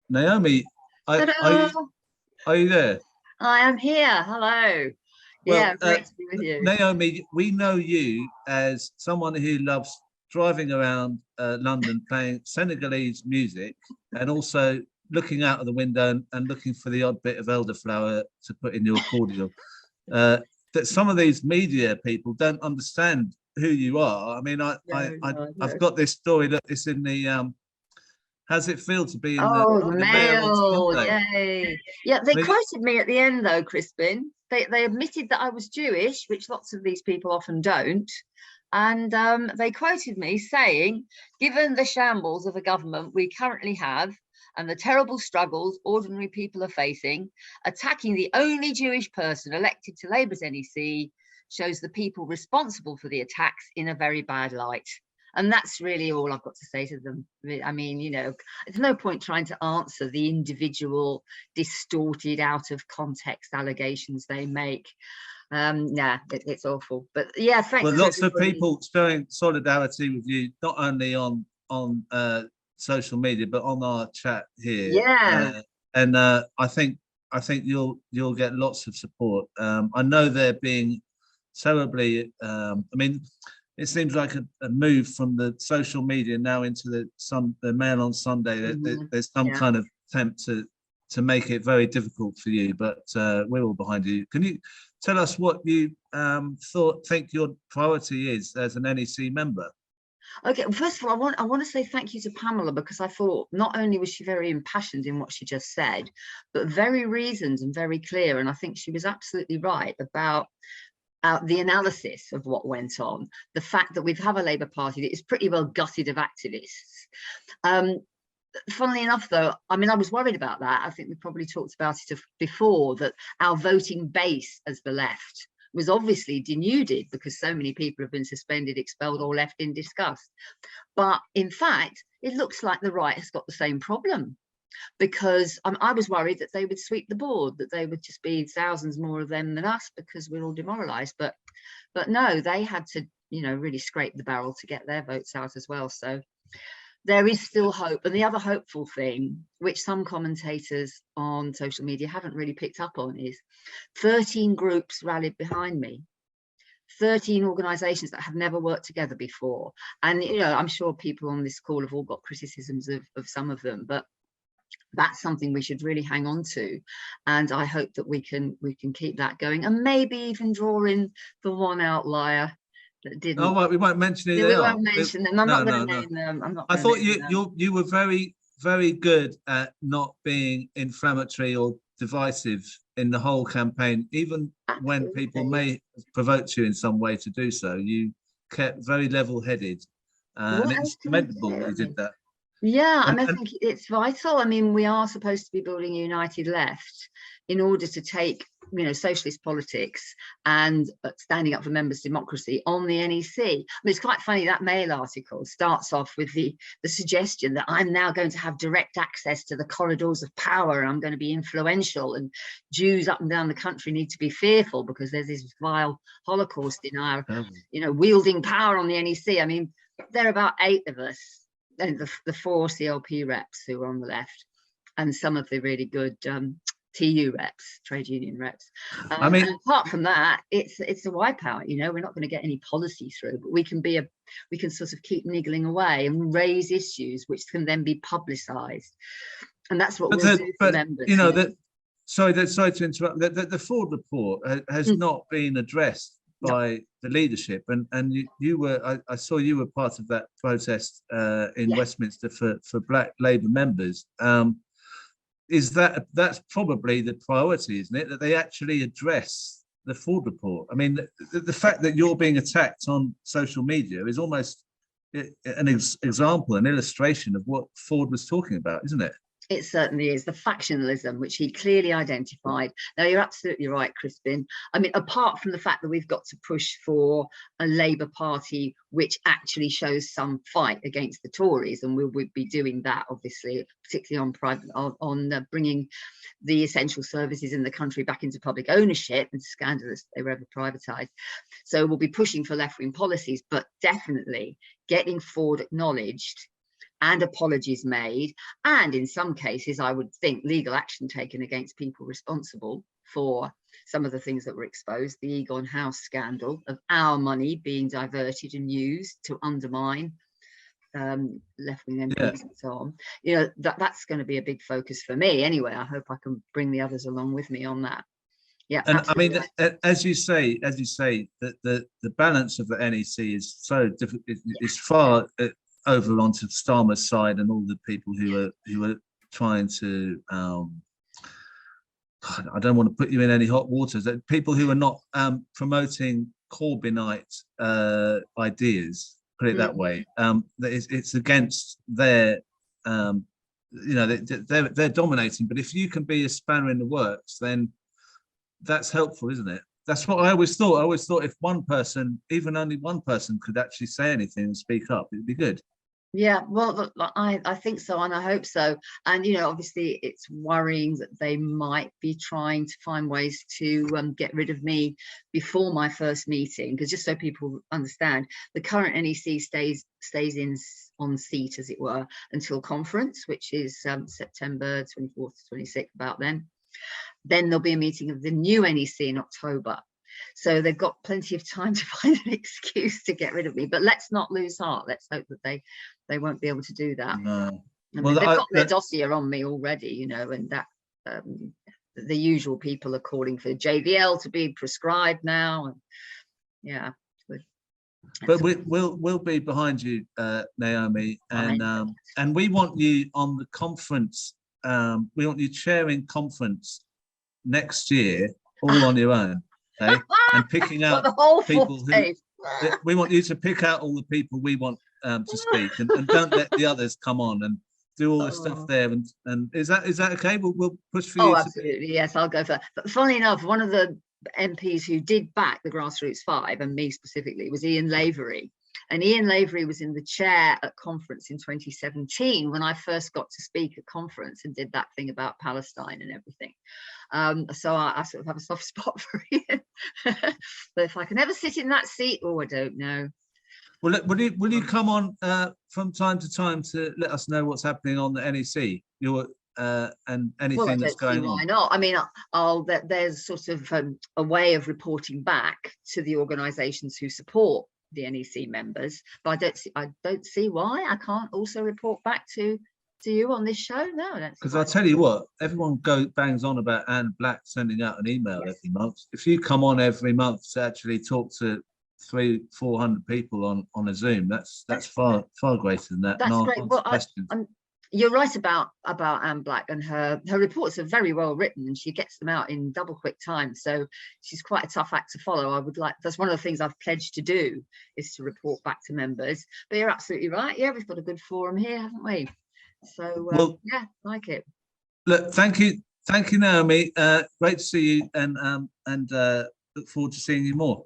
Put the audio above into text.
Naomi, are, are you Ta-da! are you there? I am here. Hello. Well, Yeah, great to be with you. Naomi, we know you as someone who loves driving around London playing Senegalese music and also looking out of the window and looking for the odd bit of elderflower to put in your cordial. Uh, that some of these media people don't understand who you are. I mean, No, no, I've no. got this story that it's in the how's it feel to be in Oh, the the Mail on mail. Sunday? Yay. Yeah, they I mean, quoted me at the end though, Crispin. They admitted that I was Jewish, which lots of these people often don't. And they quoted me saying, given the shambles of a government we currently have and the terrible struggles ordinary people are facing, attacking the only Jewish person elected to Labour's NEC shows the people responsible for the attacks in a very bad light. And that's really all I've got to say to them. I mean, there's no point trying to answer the individual distorted, out of context allegations they make. Nah, it's awful. But yeah, well, thanks to lots of everybody. people showing solidarity with you, not only on social media but on our chat here. Yeah, And I think you'll get lots of support. I know they're being terribly. I mean, it seems like a move from the social media now into the Mail on Sunday. There's some yeah. kind of attempt to make it very difficult for you, but we're all behind you. Can you tell us what you think your priority is as an NEC member? Okay, well, first of all, I want to say thank you to Pamela, because I thought not only was she very impassioned in what she just said, but very reasoned and very clear. And I think she was absolutely right about the analysis of what went on, the fact that we have a Labour Party that is pretty well gutted of activists. Funnily enough, though, I mean, I was worried about that. I think we probably talked about it before, that our voting base as the left was obviously denuded because so many people have been suspended, expelled, or left in disgust. But in fact, it looks like the right has got the same problem, because I was worried that they would sweep the board, that they would just be thousands more of them than us because we're all demoralised. But no, they had to, really scrape the barrel to get their votes out as well. So there is still hope. And the other hopeful thing, which some commentators on social media haven't really picked up on, is 13 groups rallied behind me. 13 organizations that have never worked together before. And, I'm sure people on this call have all got criticisms of some of them, but that's something we should really hang on to. And I hope that we can keep that going, and maybe even draw in the one outlier that Oh, didn't. right, we won't mention who Yeah, they we are. won't mention them. I'm No, not going no, to no. name them. I'm not I going to thought name them. you were very, very good at not being inflammatory or divisive in the whole campaign, even when people Absolutely. may have provoked you in some way to do so. You kept very level-headed, and What it else was can we commendable that you did do? that. Yeah, I And, mean, I and think it's vital. I mean, we are supposed to be building a united left in order to take, socialist politics and standing up for members' democracy on the NEC. I mean, it's quite funny, that Mail article starts off with the suggestion that I'm now going to have direct access to the corridors of power, and I'm going to be influential, and Jews up and down the country need to be fearful because there's this vile Holocaust in our, wielding power on the NEC. I mean, there are about 8 of us, and the 4 CLP reps who are on the left, and some of the really good TU reps, trade union reps. I And mean, apart from that, it's a wipeout. We're not going to get any policy through, but we can sort of keep niggling away and raise issues which can then be publicised, and that's what we'll do for but members. you know that. Sorry to interrupt. The Ford report has not been addressed No, by the leadership, and you were. I saw you were part of that protest in yeah. Westminster for Black Labour members. That's probably the priority, isn't it? That they actually address the Ford report. I mean, the fact that you're being attacked on social media is almost an example, an illustration of what Ford was talking about, isn't it? It certainly is the factionalism, which he clearly identified. Now, you're absolutely right, Crispin. I mean, apart from the fact that we've got to push for a Labour Party which actually shows some fight against the Tories, and we'll be doing that, obviously, particularly on bringing the essential services in the country back into public ownership. And scandalous they were ever privatised. So we'll be pushing for left-wing policies, but definitely getting Ford acknowledged and apologies made, and in some cases, I would think legal action taken against people responsible for some of the things that were exposed, the Egon House scandal of our money being diverted and used to undermine left-wing MPs and so on. You know, that's going to be a big focus for me anyway. I hope I can bring the others along with me on that. Yeah, and I mean, as you say, that the balance of the NEC is so difficult. It's far over onto Starmer's side and all the people who are trying to. I don't want to put you in any hot waters. That people who are not promoting Corbynite ideas, put it that way. It's against their. You know, they're dominating. But if you can be a spanner in the works, then that's helpful, isn't it? That's what I always thought. I always thought if one person, even only one person, could actually say anything and speak up, it'd be good. Yeah, well, I think so, and I hope so. And you know, obviously, it's worrying that they might be trying to find ways to get rid of me before my first meeting, because just so people understand, the current NEC stays in on seat, as it were, until conference, which is September 24th to 26th, about then. Then there'll be a meeting of the new NEC in October. So they've got plenty of time to find an excuse to get rid of me. But let's not lose heart. Let's hope that they won't be able to do that. No. I mean, they've got their dossier on me already, you know, and that the usual people are calling for JVL to be prescribed now. And yeah. But we'll be behind you, Naomi, and we want you on the conference. We want you chairing conference next year, all on your own, okay? And picking out the whole people who we want you to pick out all the people we want to speak, and don't let the others come on and do all the stuff there. And is that okay? We'll push for you. Absolutely, yes, I'll go for that. But funnily enough, one of the MPs who did back the Grassroots 5, and me specifically, was Ian Lavery. And Ian Lavery was in the chair at conference in 2017 when I first got to speak at conference and did that thing about Palestine and everything. So I sort of have a soft spot for Ian. But if I can ever sit in that seat, I don't know. Well, will you come on from time to time to let us know what's happening on the NEC? And anything that's going on. Why not? I mean, there's sort of a way of reporting back to the organisations who support the NEC members, but I don't see why I can't also report back to you on this show. No, that's because I'll tell you what, everyone bangs on about Anne Black sending out an email every month. If you come on every month to actually talk to 300-400 people on a Zoom, that's far greater than that. That's great. Well, you're right about Anne Black, and her reports are very well written, and she gets them out in double quick time. So she's quite a tough act to follow. That's one of the things I've pledged to do, is to report back to members. But you're absolutely right. Yeah, we've got a good forum here, haven't we? So yeah, like it. Look, thank you, Naomi. Great to see you, and look forward to seeing you more.